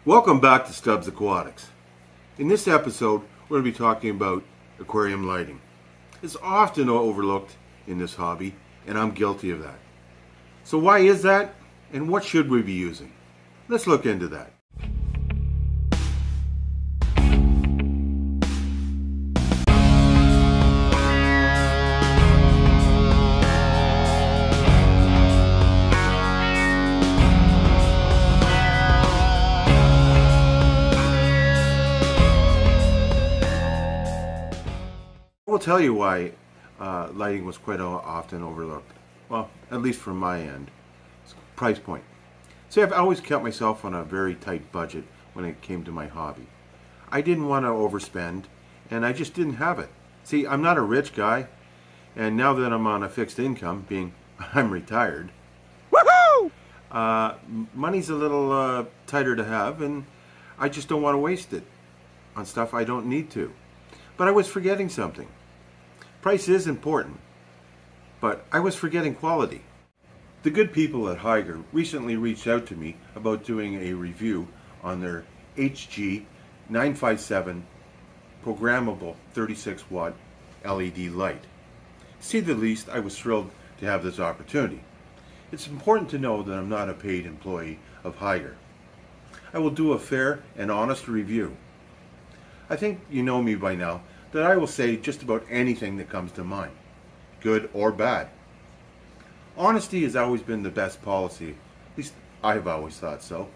Welcome back to Stubbs Aquatics. In this episode, we're going to be talking about aquarium lighting. It's often overlooked in this hobby, and I'm guilty of that. So why is that, and what should we be using? Let's look into that. I will tell you why lighting was quite often overlooked. Well, at least from my end. It's price point. See, I've always kept myself on a very tight budget when it came to my hobby. I didn't want to overspend, and I just didn't have it. See, I'm not a rich guy, and now that I'm on a fixed income, being I'm retired, woohoo! Money's a little tighter to have, and I just don't want to waste it on stuff I don't need to. But I was forgetting something. Price is important, but I was forgetting quality. The good people at Hygger recently reached out to me about doing a review on their HG-957 Programmable 36-watt LED light. To say the least, I was thrilled to have this opportunity. It's important to know that I'm not a paid employee of Hygger. I will do a fair and honest review. I think you know me by now that I will say just about anything that comes to mind, good or bad. Honesty has always been the best policy, at least I've always thought so.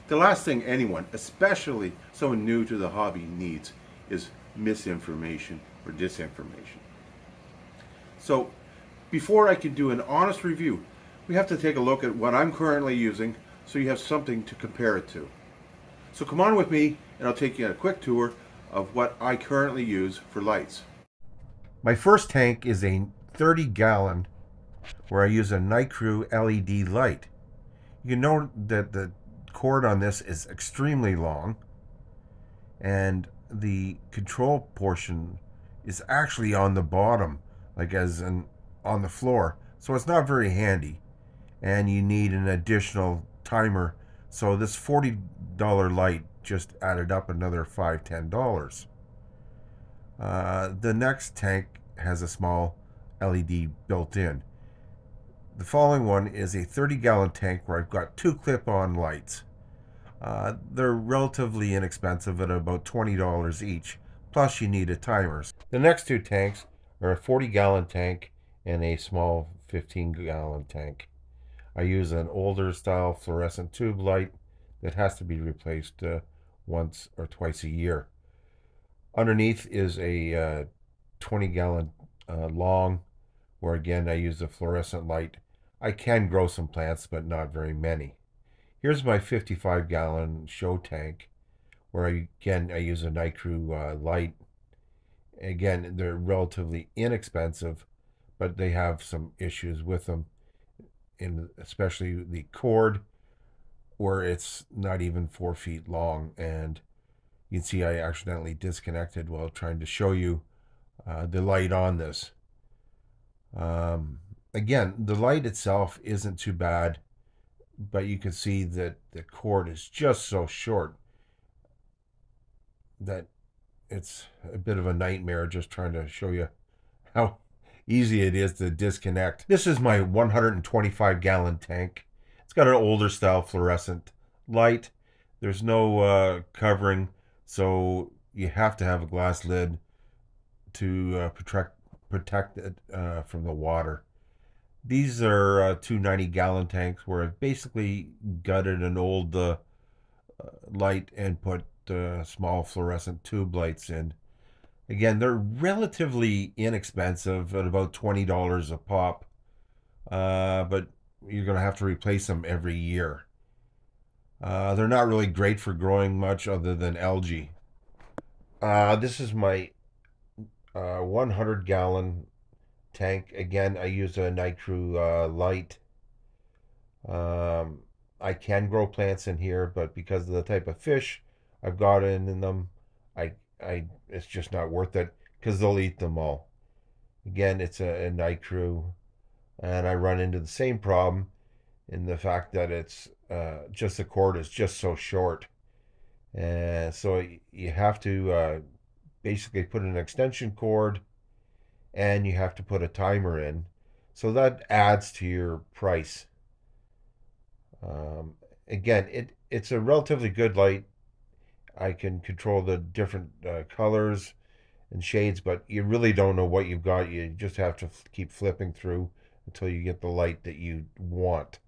The last thing anyone, especially someone new to the hobby, needs is misinformation or disinformation. So before I can do an honest review, we have to take a look at what I'm currently using so you have something to compare it to. So come on with me and I'll take you on a quick tour of what I currently use for lights. My first tank is a 30-gallon where I use a night crew LED light. You know that the cord on this is extremely long, and the control portion is actually on the bottom, like as in on the floor, so it's not very handy, and you need an additional timer. So this $40 light just added up another $5–10. The next tank has a small LED built in. The following one is a 30-gallon tank where I've got two clip-on lights. They're relatively inexpensive at about $20 each, plus you need a timer. The next two tanks are a 40-gallon tank and a small 15-gallon tank. I use an older style fluorescent tube light that has to be replaced once or twice a year. Underneath is a 20-gallon long, where again I use a fluorescent light. I can grow some plants, but not very many. Here's my 55-gallon show tank, where I use a night crew light. Again, they're relatively inexpensive, but they have some issues with them, especially the cord, where it's not even 4 feet long, and you can see I accidentally disconnected while trying to show you the light on this. Again, the light itself isn't too bad, but you can see that the cord is just so short that it's a bit of a nightmare just trying to show you how easy it is to disconnect. This is my 125-gallon tank. It's got an older style fluorescent light. There's no covering, so you have to have a glass lid to protect it from the water. These are two 90-gallon tanks where I've basically gutted an old light and put small fluorescent tube lights in. Again, they're relatively inexpensive at about $20 a pop, but you're going to have to replace them every year. They're not really great for growing much other than algae. This is my 100-gallon tank. Again, I use a night crew light. I can grow plants in here, but because of the type of fish I've got in them, it's just not worth it because they'll eat them all. Again, it's a night crew, and I run into the same problem in the fact that it's just the cord is just so short. And so you have to basically put an extension cord and you have to put a timer in. So that adds to your price. Um, Again, it's a relatively good light. I can control the different colors and shades, but you really don't know what you've got. You just have to keep flipping through until you get the light that you want.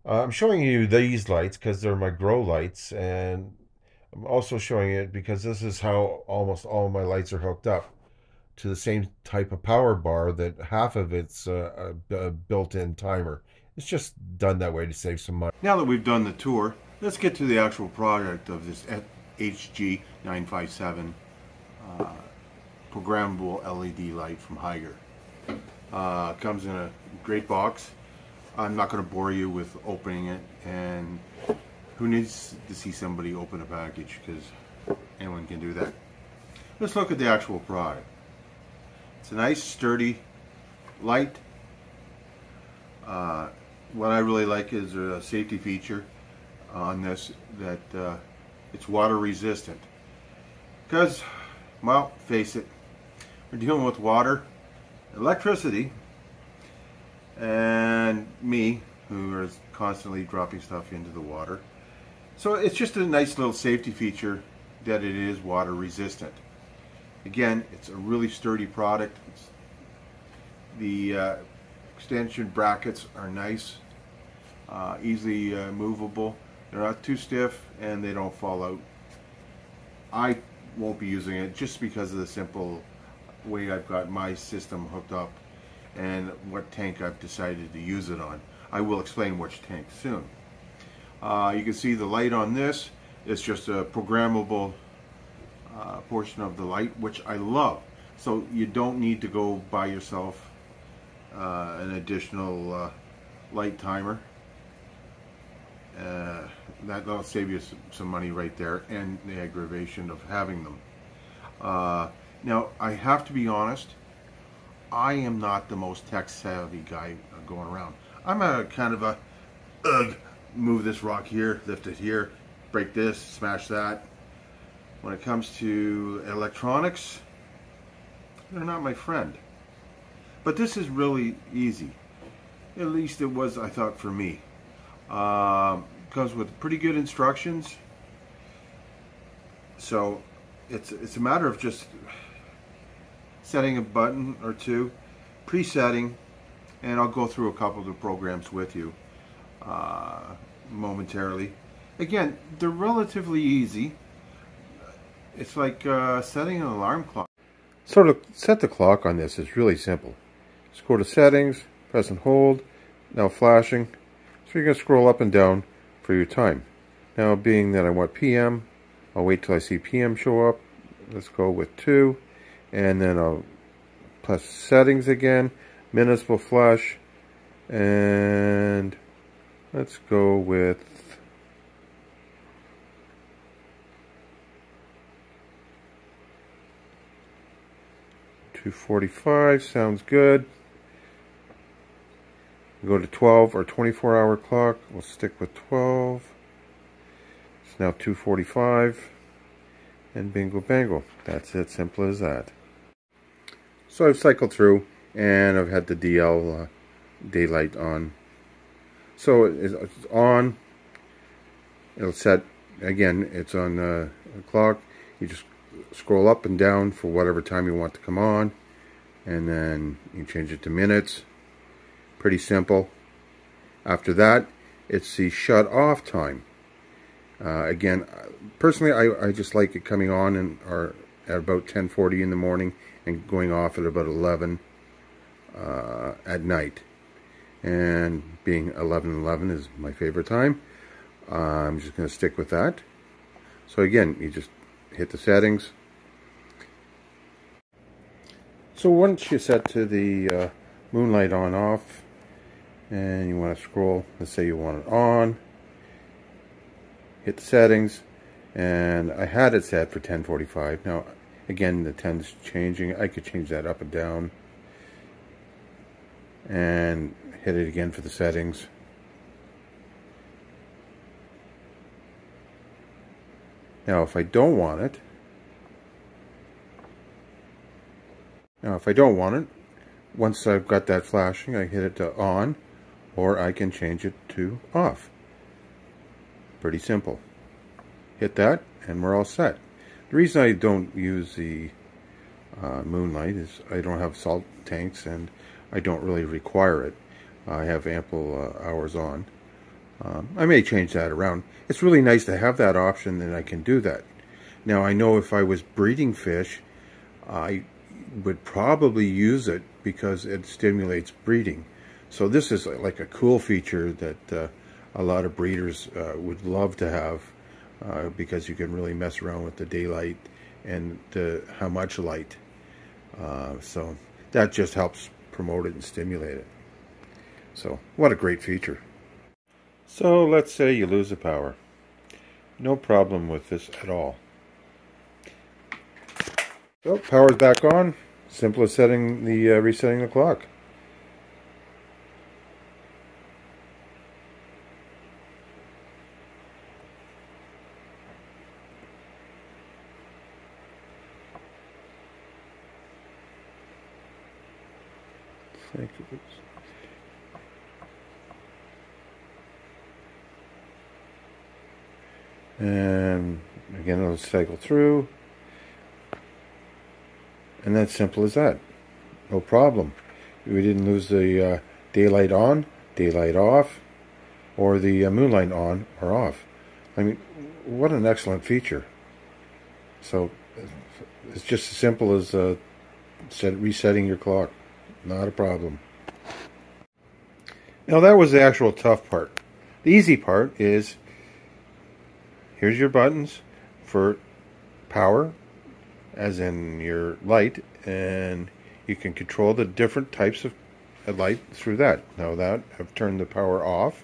I'm showing you these lights because they're my grow lights, and I'm also showing it because this is how almost all my lights are hooked up to the same type of power bar that half of it's a built-in timer. It's just done that way to save some money. Now that we've done the tour, let's get to the actual product of this HG-957 programmable LED light from Hygger. Comes in a great box. I'm not going to bore you with opening it, and who needs to see somebody open a package, because anyone can do that. Let's look at the actual product. It's a nice sturdy light. What I really like is a safety feature on this, that it's water resistant, because, well, face it, we're dealing with water, electricity, and me, who is constantly dropping stuff into the water. So it's just a nice little safety feature that it is water resistant. Again, it's a really sturdy product. The extension brackets are nice, easily movable. They're not too stiff and they don't fall out. I won't be using it just because of the simple way I've got my system hooked up and what tank I've decided to use it on. I will explain which tank soon. You can see the light on this. It's just a programmable portion of the light, which I love. So you don't need to go buy yourself an additional light timer. That'll save you some money right there, and the aggravation of having them. Now, I have to be honest, I am not the most tech savvy guy going around. I'm a kind of a move this rock here, lift it here, break this, smash that. When it comes to electronics, they're not my friend. But this is really easy. At least it was, I thought, for me. Comes with pretty good instructions. So it's a matter of just setting a button or two, presetting, and I'll go through a couple of the programs with you momentarily. Again, they're relatively easy. It's like setting an alarm clock. So to set the clock on this is really simple. Just go to settings, press and hold, now flashing. So you're going to scroll up and down for your time. Now, being that I want PM, I'll wait till I see PM show up. Let's go with 2, and then I'll press settings again. Minutes will flash, and let's go with 2:45. Sounds good. Go to 12 or 24-hour clock. We'll stick with 12. It's now 2:45, and bingo bango. That's it, simple as that. So I've cycled through, and I've had the DL daylight on. So it's on. It'll set again. It's on the clock. You just scroll up and down for whatever time you want to come on, and then you change it to minutes. Pretty simple. After that, it's the shut off time. Again, personally, I just like it coming on or at about 10:40 in the morning and going off at about 11 at night. And being 11:11 is my favorite time, I'm just going to stick with that. So again, you just hit the settings. So once you set to the moonlight on off, and you want to scroll, let's say you want it on, hit the settings, and I had it set for 10:45. Now again, the 10 is changing. I could change that up and down, and hit it again for the settings. Now if I don't want it, once I've got that flashing, I hit it to on, or I can change it to off. Pretty simple. Hit that and we're all set. The reason I don't use the moonlight is I don't have salt tanks and I don't really require it. I have ample hours on. I may change that around. It's really nice to have that option and I can do that. Now I know if I was breeding fish, I would probably use it because it stimulates breeding. So this is like a cool feature that a lot of breeders would love to have because you can really mess around with the daylight and how much light. So that just helps promote it and stimulate it. So what a great feature. So let's say you lose the power. No problem with this at all. So power's back on. Simple as resetting the clock. And again, it'll cycle through. And that's simple as that. No problem. We didn't lose the daylight on, daylight off, or the moonlight on or off. I mean, what an excellent feature. So it's just as simple as resetting your clock. Not a problem. Now that was the actual tough part. The easy part is, here's your buttons for power, as in your light, and you can control the different types of light through that. Now that I've turned the power off,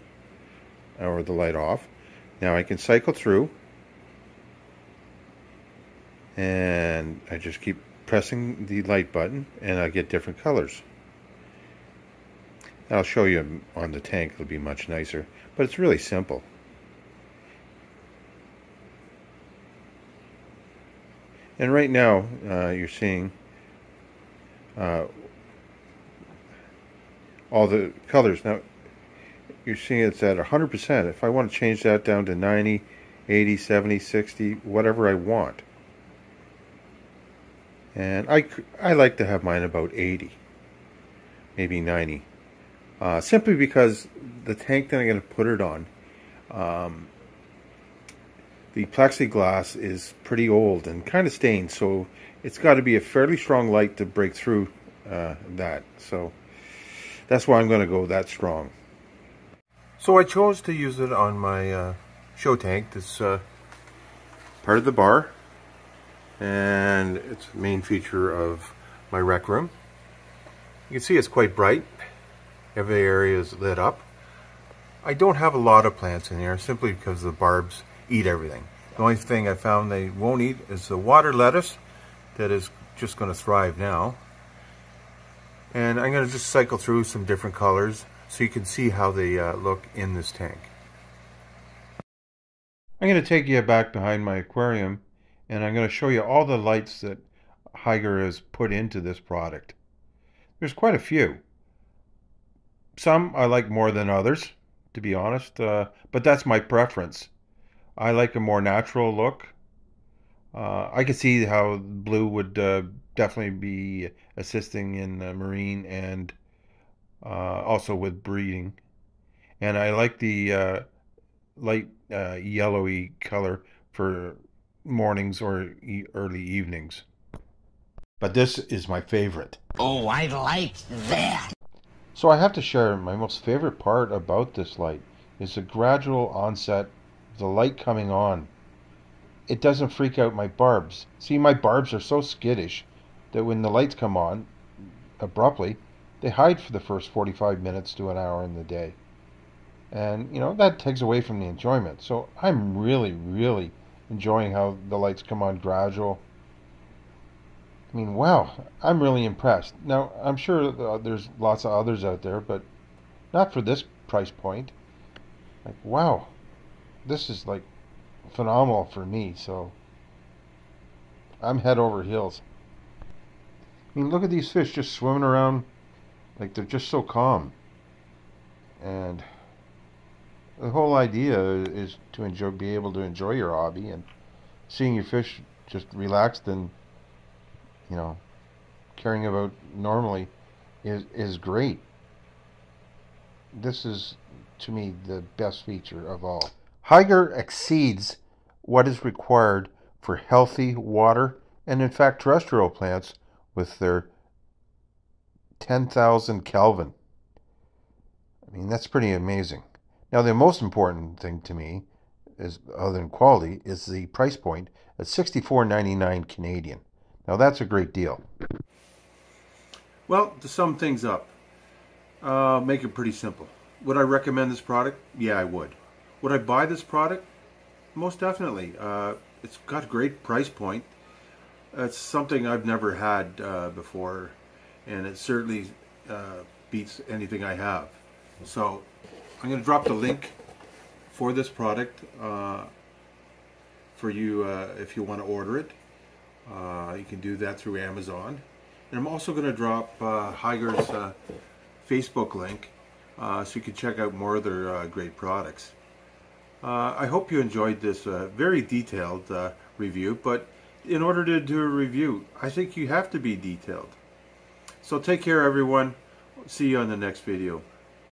or the light off, now I can cycle through, and I just keep pressing the light button, and I get different colors. I'll show you on the tank, it'll be much nicer, but it's really simple. And right now, you're seeing all the colors. Now, you're seeing it's at 100%. If I want to change that down to 90, 80, 70, 60, whatever I want. And I like to have mine about 80, maybe 90. Simply because the tank that I'm going to put it on, the plexiglass is pretty old and kind of stained, so it's got to be a fairly strong light to break through that. So that's why I'm going to go that strong. So I chose to use it on my show tank, this part of the bar, and it's the main feature of my rec room. You can see it's quite bright. Every area is lit up. I don't have a lot of plants in here simply because the barbs eat everything. The only thing I found they won't eat is the water lettuce that is just going to thrive now. And I'm going to just cycle through some different colors so you can see how they look in this tank. I'm going to take you back behind my aquarium and I'm going to show you all the lights that Hygger has put into this product. There's quite a few. Some I like more than others, to be honest, but that's my preference. I like a more natural look. I could see how blue would definitely be assisting in marine and also with breeding. And I like the light yellowy color for mornings or early evenings. But this is my favorite. Oh, I like that. So I have to share my most favorite part about this light is the gradual onset of the light coming on. It doesn't freak out my barbs. See, my barbs are so skittish that when the lights come on abruptly, they hide for the first 45 minutes to an hour in the day. And, you know, that takes away from the enjoyment. So I'm really, really enjoying how the lights come on gradual. I mean, wow, I'm really impressed. Now, I'm sure there's lots of others out there, but not for this price point. Like, wow, this is like phenomenal for me. So I'm head over heels. I mean, look at these fish just swimming around like they're just so calm. And the whole idea is to be able to enjoy your hobby, and seeing your fish just relaxed and, you know, caring about normally is great. This is, to me, the best feature of all. Hygger exceeds what is required for healthy water and, in fact, terrestrial plants with their 10,000 Kelvin. I mean, that's pretty amazing. Now, the most important thing to me, is, other than quality, is the price point at $64.99 Canadian. Now, that's a great deal. Well, to sum things up, make it pretty simple. Would I recommend this product? Yeah, I would. Would I buy this product? Most definitely. It's got a great price point. It's something I've never had before, and it certainly beats anything I have. So I'm going to drop the link for this product for you if you want to order it. You can do that through Amazon. And I'm also going to drop Hygger's Facebook link so you can check out more of their great products. I hope you enjoyed this very detailed review, but in order to do a review, I think you have to be detailed. So take care, everyone. See you on the next video.